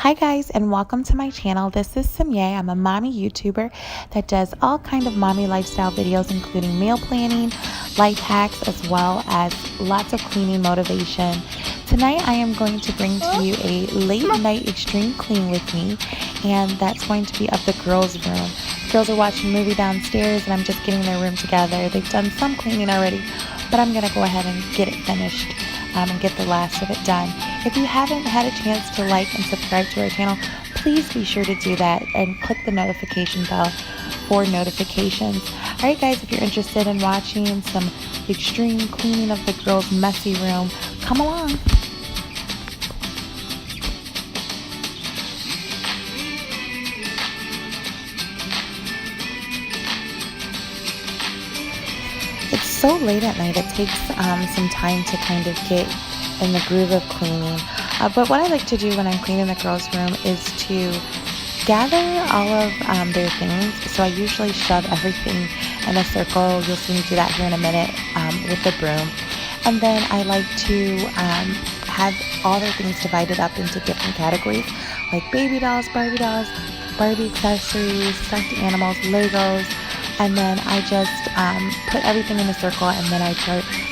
Hi guys, and welcome to my channel. This is Simye. I'm a mommy YouTuber that does all kind of mommy lifestyle videos, including meal planning, life hacks, as well as lots of cleaning motivation. Tonight I am going to bring to you a late night extreme clean with me, and that's going to be of the girls' room. The girls are watching a movie downstairs and I'm just getting their room together. They've done some cleaning already, but I'm going to go ahead and get it finished and get the last of it done. If you haven't had a chance to like and subscribe to our channel, please be sure to do that and click the notification bell for notifications. Alright guys, if you're interested in watching some extreme cleaning of the girls' messy room, come along. It's so late at night, it takes some time to kind of get in the groove of cleaning. But what I like to do when I'm cleaning the girls' room is to gather all of their things. So I usually shove everything in a circle. You'll see me do that here in a minute with the broom. And then I like to have all their things divided up into different categories, like baby dolls, Barbie accessories, stuffed animals, Legos. And then I just put everything in a circle, and then I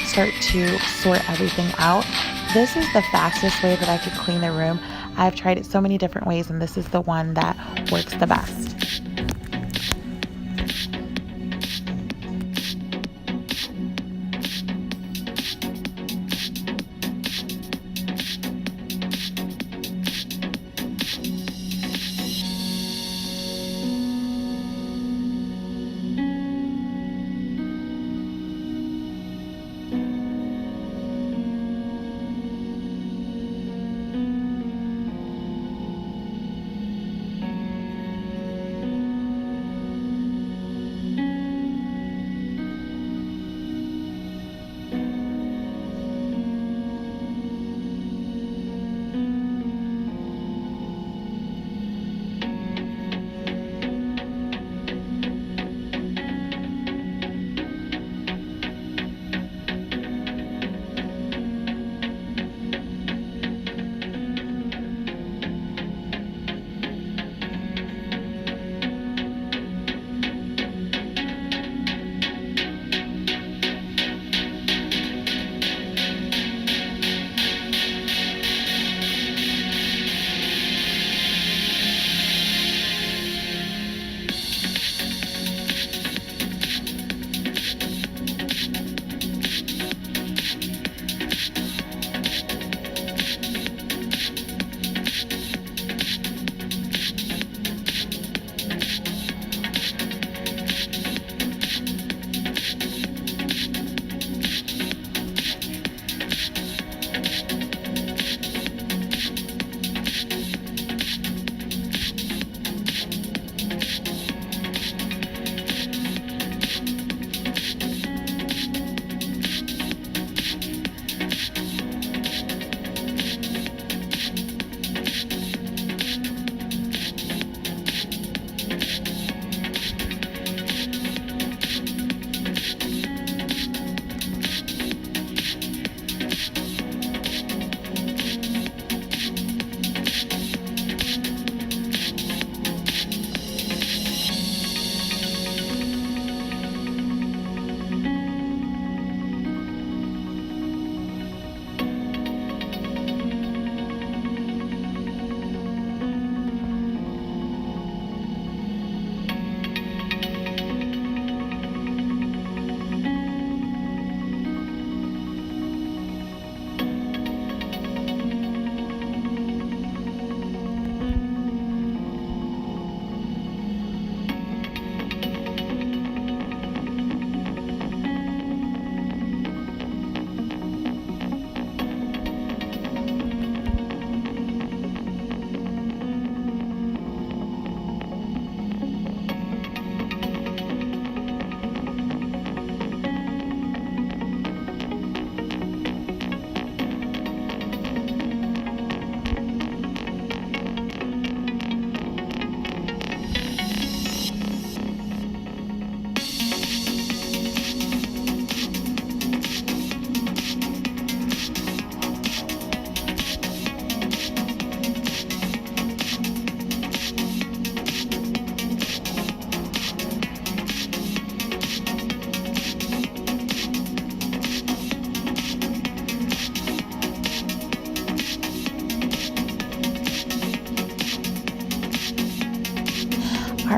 start to sort everything out. This is the fastest way that I could clean the room. I've tried it so many different ways, and this is the one that works the best.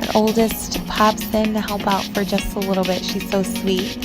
our oldest pops in to help out for just a little bit. She's so sweet.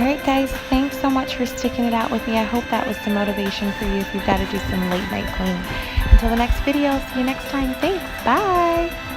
All right, guys, thanks so much for sticking it out with me. I hope that was some motivation for you if you've got to do some late night cleaning. Until the next video, see you next time. Thanks. Bye.